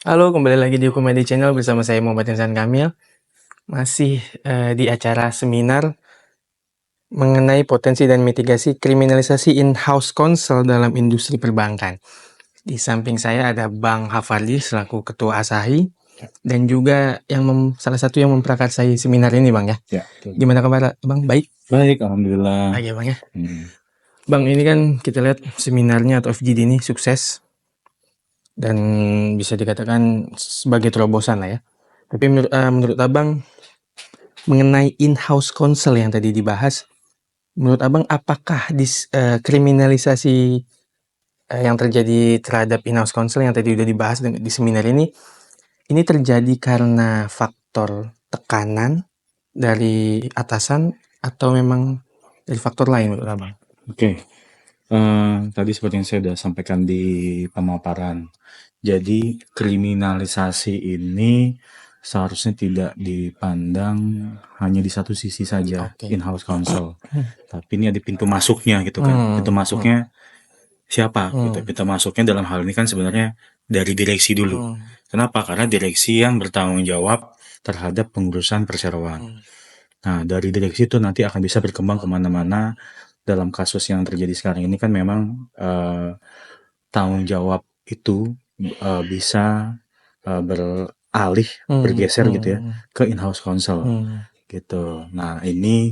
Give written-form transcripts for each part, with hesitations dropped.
Halo, kembali lagi di Hukum Media Channel bersama saya Muhammad Insan Kamil. Masih di acara seminar mengenai potensi dan mitigasi kriminalisasi in-house counsel dalam industri perbankan. Di samping saya ada Bang Hafardi selaku Ketua Asahi dan juga salah satu yang memprakarsai seminar ini, Bang ya. Ya, betul. Gimana kabar, Bang? Baik? Baik, alhamdulillah. Baik ya, Bang ya. Bang, ini kan kita lihat seminarnya atau FGD ini sukses dan bisa dikatakan sebagai terobosan lah ya. Tapi menurut Abang mengenai in-house counsel yang tadi dibahas, menurut Abang apakah kriminalisasi yang terjadi terhadap in-house counsel yang tadi udah dibahas di seminar ini terjadi karena faktor tekanan dari atasan atau memang dari faktor lain menurut Abang? Oke. Tadi seperti yang saya sudah sampaikan di pemaparan. Jadi kriminalisasi ini seharusnya tidak dipandang hanya di satu sisi saja, Oke. in-house counsel. Tapi ini ada pintu masuknya gitu kan. Pintu masuknya siapa gitu. Pintu masuknya dalam hal ini kan sebenarnya dari direksi dulu. Kenapa? Karena direksi yang bertanggung jawab terhadap pengurusan perseroan. Nah, dari direksi itu nanti akan bisa berkembang kemana-mana. Dalam kasus yang terjadi sekarang ini kan memang tanggung jawab itu bisa beralih, bergeser gitu ya, ke in-house counsel gitu. Nah, ini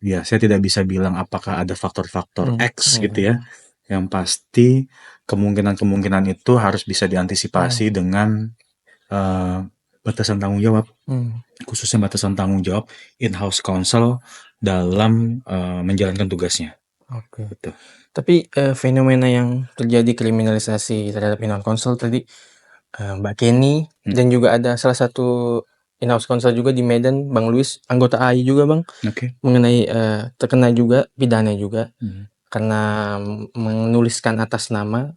ya saya tidak bisa bilang apakah ada faktor-faktor X gitu ya. Yang pasti kemungkinan-kemungkinan itu harus bisa diantisipasi dengan batasan tanggung jawab, khususnya batasan tanggung jawab in-house counsel dalam menjalankan tugasnya. Oke. Betul. Tapi fenomena yang terjadi kriminalisasi terhadap in-house counsel tadi, Mbak Kenny dan juga ada salah satu in-house counsel juga di Medan, Bang Luis, anggota AI juga, Bang, mengenai terkena juga pidana juga karena menuliskan atas nama.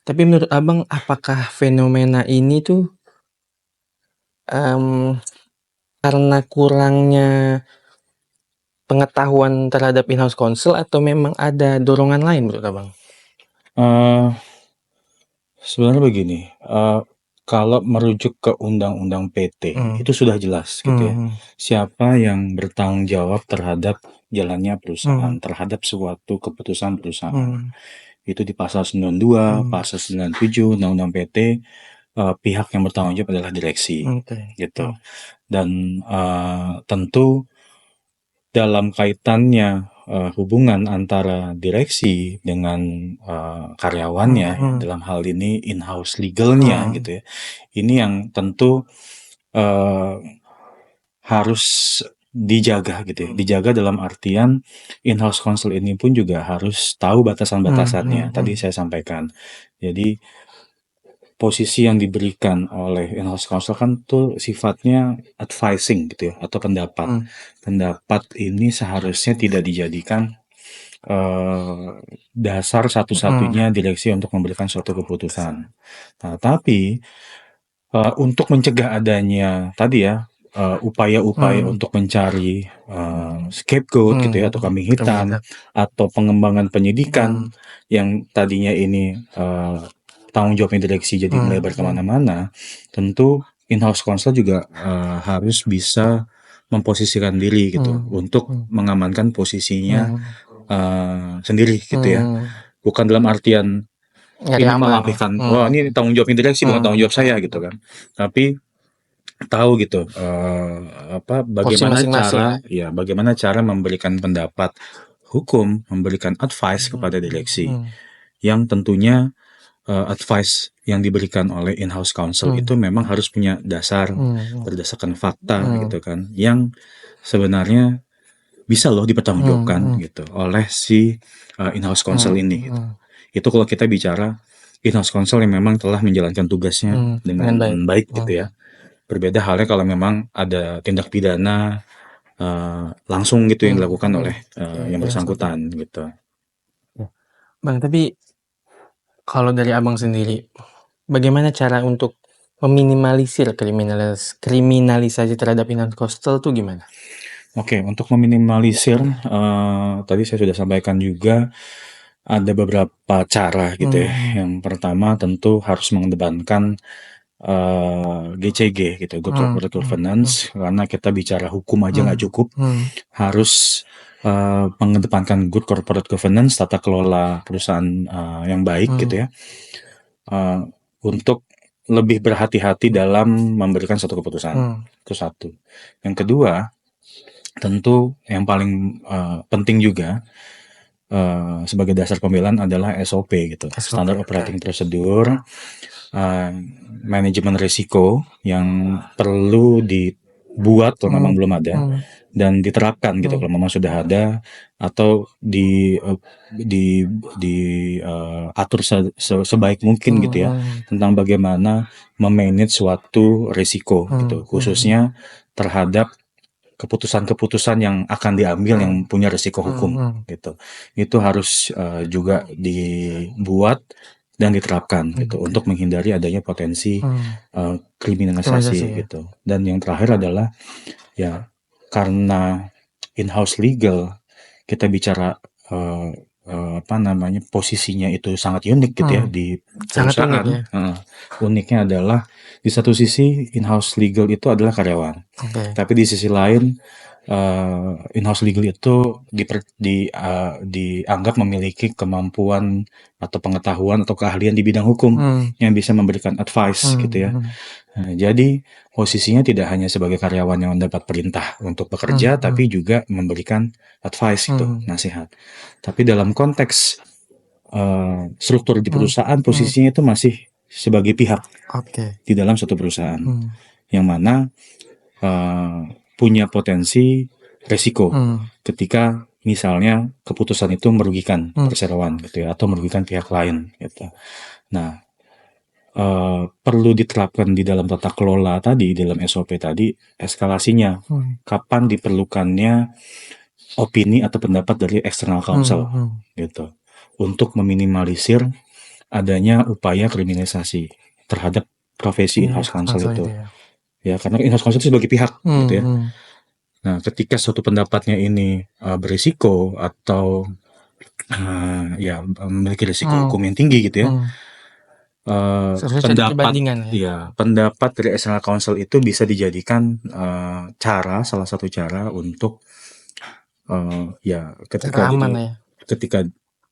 Tapi menurut Abang, apakah fenomena ini tuh karena kurangnya pengetahuan terhadap in-house counsel atau memang ada dorongan lain menurut Abang? Sebenarnya begini, kalau merujuk ke Undang-Undang PT itu sudah jelas gitu ya, siapa yang bertanggung jawab terhadap jalannya perusahaan, terhadap suatu keputusan perusahaan. Itu di pasal 92, pasal 97 Undang-Undang PT, pihak yang bertanggung jawab adalah direksi gitu. Dan tentu dalam kaitannya hubungan antara direksi dengan karyawannya, dalam hal ini in-house legalnya gitu ya, ini yang tentu harus dijaga gitu ya. Dijaga dalam artian in-house counsel ini pun juga harus tahu batasan-batasannya. Tadi saya sampaikan. Jadi posisi yang diberikan oleh in-house counsel kan tuh sifatnya advising gitu ya, atau pendapat. Pendapat ini seharusnya tidak dijadikan dasar satu-satunya direksi untuk memberikan suatu keputusan. Nah, tapi untuk mencegah adanya tadi ya upaya-upaya untuk mencari scapegoat gitu ya, atau kambing hitam, atau pengembangan penyidikan yang tadinya ini tanggung jawabnya direksi jadi melebar kemana-mana, tentu in-house counsel juga harus bisa memposisikan diri gitu untuk mengamankan posisinya sendiri gitu ya. Bukan dalam artian ini melampiaskan, wah ini tanggung jawabnya direksi bukan tanggung jawab saya gitu kan. Tapi tahu gitu bagaimana cara memberikan pendapat hukum, memberikan advice kepada direksi yang tentunya advice yang diberikan oleh in-house counsel itu memang harus punya dasar berdasarkan fakta gitu kan, yang sebenarnya bisa loh dipertanggungjawabkan gitu oleh si in-house counsel ini gitu. Itu kalau kita bicara in-house counsel yang memang telah menjalankan tugasnya dengan baik gitu ya. Berbeda halnya kalau memang ada tindak pidana langsung gitu yang dilakukan oleh yang bersangkutan gitu. Bang, tapi kalau dari Abang sendiri, bagaimana cara untuk meminimalisir kriminalisasi terhadap in-house counsel tuh gimana? Oke, untuk meminimalisir tadi saya sudah sampaikan juga, Ada beberapa cara gitu ya. Yang pertama tentu harus mengedepankan GCG gitu, Good Corporate Governance, karena kita bicara hukum aja nggak cukup, harus mengedepankan Good Corporate Governance, tata kelola perusahaan yang baik gitu ya, untuk lebih berhati-hati dalam memberikan satu keputusan. Itu satu. Yang kedua, tentu yang paling penting juga sebagai dasar pembelaan adalah SOP gitu, Standard Operating Procedure, manajemen risiko yang perlu dibuat kalau memang belum ada dan diterapkan gitu kalau memang sudah ada, atau atur sebaik mungkin gitu ya, tentang bagaimana memanage suatu risiko gitu, khususnya terhadap keputusan-keputusan yang akan diambil yang punya risiko hukum gitu. Itu harus juga dibuat dan diterapkan gitu untuk menghindari adanya potensi kriminalisasi gitu. Dan yang terakhir adalah ya, karena in-house legal, kita bicara posisinya itu sangat unik gitu ya di perusahaan. Uniknya adalah di satu sisi in-house legal itu adalah karyawan, tapi di sisi lain in-house legal itu dianggap memiliki kemampuan atau pengetahuan atau keahlian di bidang hukum yang bisa memberikan advice gitu ya. Nah, jadi posisinya tidak hanya sebagai karyawan yang mendapat perintah untuk bekerja, tapi juga memberikan advice gitu, nasihat. Tapi dalam konteks struktur di perusahaan, posisinya itu masih sebagai pihak di dalam suatu perusahaan, yang mana punya potensi resiko ketika misalnya keputusan itu merugikan perseroan gitu ya, atau merugikan pihak lain gitu. Nah, perlu diterapkan di dalam tata kelola tadi, dalam SOP tadi, eskalasinya, kapan diperlukannya opini atau pendapat dari external counsel gitu, untuk meminimalisir adanya upaya kriminalisasi terhadap profesi in-house counsel itu. Ya, karena in-house counsel itu sebagai pihak gitu ya. Nah, ketika suatu pendapatnya ini berisiko atau memiliki risiko hukum yang tinggi gitu ya, pendapat dari external counsel itu bisa dijadikan salah satu cara untuk ketika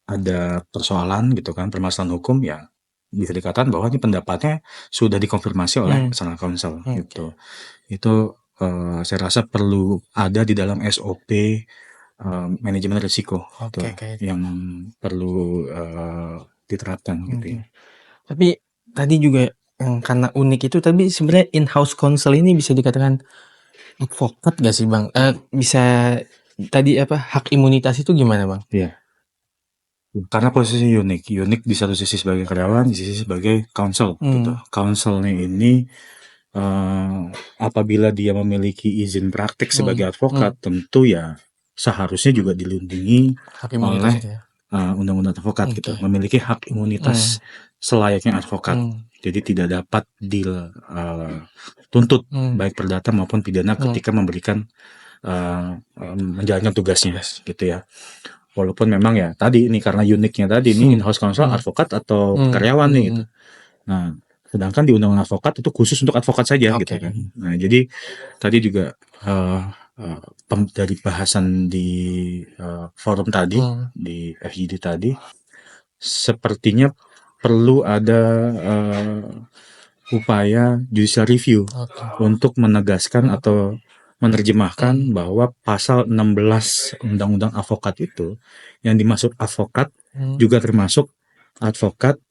ada persoalan gitu kan, permasalahan hukum, ya bisa dikatakan bahwa ini pendapatnya sudah dikonfirmasi oleh external counsel gitu. Itu saya rasa perlu ada di dalam SOP manajemen risiko yang perlu diterapkan gitu ya. Tapi tadi juga karena unik itu, tapi sebenarnya in-house counsel ini bisa dikatakan advokat gak sih Bang? Bisa tadi hak imunitas itu gimana Bang? Iya. Karena posisi unik di satu sisi sebagai karyawan, di sisi sebagai counsel gitu. Counselnya ini apabila dia memiliki izin praktik sebagai advokat, tentu ya seharusnya juga dilindungi oleh undang-undang advokat gitu, memiliki hak imunitas selayaknya advokat. Jadi tidak dapat dituntut baik perdata maupun pidana ketika memberikan menjalankan tugasnya gitu ya. Walaupun memang ya tadi ini karena uniknya tadi ini in-house counsel advokat atau karyawan nih gitu. Nah, sedangkan di undang-undang advokat itu khusus untuk advokat saja gitu kan. Nah, jadi tadi juga dari bahasan di forum tadi, di FGD tadi, sepertinya perlu ada upaya judicial review untuk menegaskan atau menerjemahkan bahwa pasal 16 Undang-Undang Advokat itu, yang dimaksud advokat juga termasuk advokat,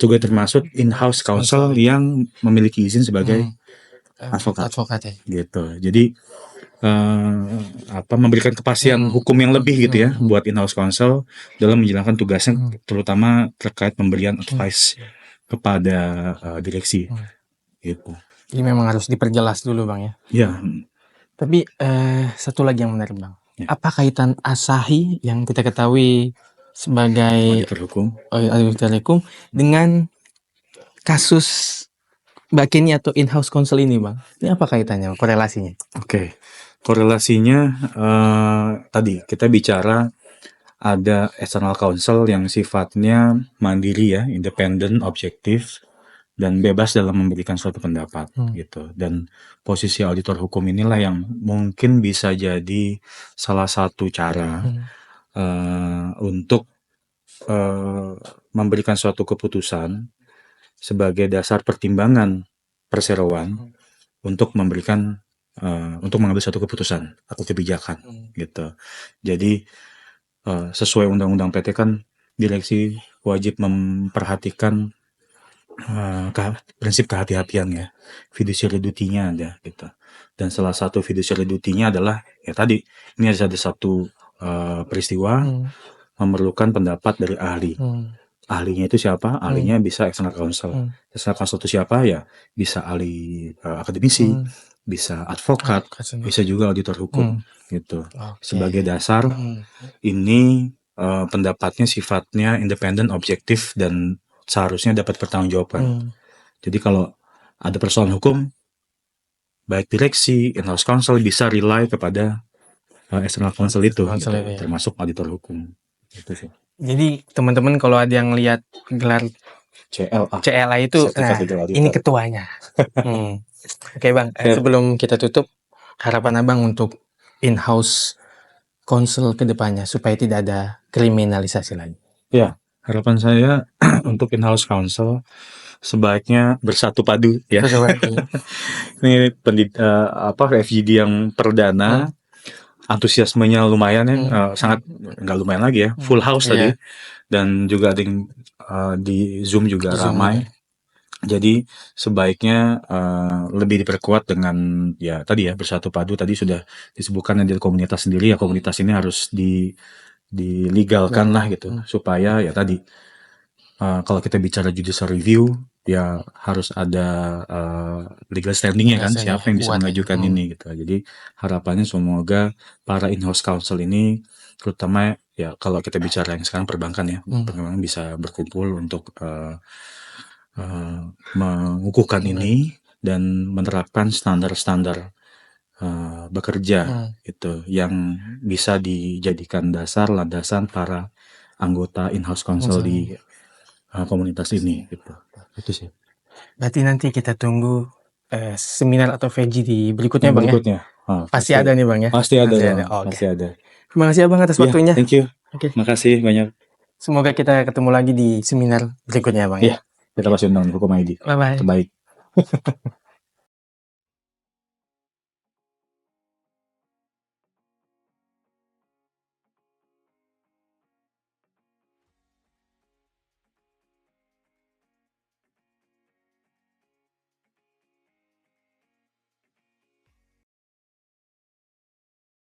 juga termasuk in-house counsel yang memiliki izin sebagai advokat ya. Gitu. Jadi memberikan kepastian hukum yang lebih gitu ya buat in-house counsel dalam menjalankan tugasnya, terutama terkait pemberian advice kepada direksi gitu. Jadi memang harus diperjelas dulu Bang ya. Ya. Tapi satu lagi yang menarik Bang, apa kaitan Asahi yang kita ketahui sebagai auditor hukum dengan kasus Mbak Kenny atau in-house counsel ini Bang? Ini apa kaitannya, korelasinya? Oke. Korelasinya tadi kita bicara ada external counsel yang sifatnya mandiri ya, independen, objektif, dan bebas dalam memberikan suatu pendapat gitu. Dan posisi auditor hukum inilah yang mungkin bisa jadi salah satu cara untuk memberikan suatu keputusan sebagai dasar pertimbangan perseroan untuk memberikan untuk mengambil suatu keputusan atau kebijakan gitu. Jadi sesuai undang-undang PT kan direksi wajib memperhatikan prinsip kehati-hatian ya, fiduciary duty-nya ada gitu. Dan salah satu fiduciary duty-nya adalah ya tadi ini ada satu peristiwa memerlukan pendapat dari ahli. Ahlinya itu siapa? Ahlinya bisa external counsel. External counsel itu siapa? Ya bisa ahli akademisi, bisa advokat, bisa juga auditor hukum gitu. Sebagai dasar ini pendapatnya sifatnya independen, objektif, dan seharusnya dapat pertanggungjawaban. Jadi kalau ada persoalan hukum, baik direksi, in-house counsel bisa rely kepada external counsel itu, gitu, termasuk auditor hukum. Gitu sih. Jadi teman-teman kalau ada yang lihat gelar CLA itu, nah, ini ketuanya. Oke Bang, sebelum kita tutup, harapan Abang untuk in-house counsel ke depannya supaya tidak ada kriminalisasi lagi. Ya, harapan saya untuk in-house counsel sebaiknya bersatu padu ya. Ini FGD yang perdana, antusiasmenya lumayan ya, sangat nggak lumayan lagi ya, full house tadi, dan juga ada yang di Zoom juga ramai. Jadi sebaiknya lebih diperkuat dengan ya tadi ya, bersatu padu. Tadi sudah disebutkan dari komunitas sendiri ya, komunitas ini harus dilegalkan lah gitu, supaya ya tadi kalau kita bicara judicial review ya harus ada legal standingnya kan, siapa yang bisa mengajukan ini gitu. Jadi harapannya semoga para in-house counsel ini, terutama ya kalau kita bicara yang sekarang perbankan ya, perbankan bisa berkumpul untuk mengukuhkan ini dan menerapkan standar-standar bekerja gitu yang bisa dijadikan landasan para anggota in-house counsel di komunitas ini gitu. Itu sih. Berarti nanti kita tunggu seminar atau VG di berikutnya Bang ya. Pasti ada nih Bang ya. Pasti ada. Pasti ada. Terima kasih Abang atas waktunya. Thank you. Makasih banyak. Semoga kita ketemu lagi di seminar berikutnya Bang ya. Kita pasti undang hukum ID. Bye bye. Terbaik.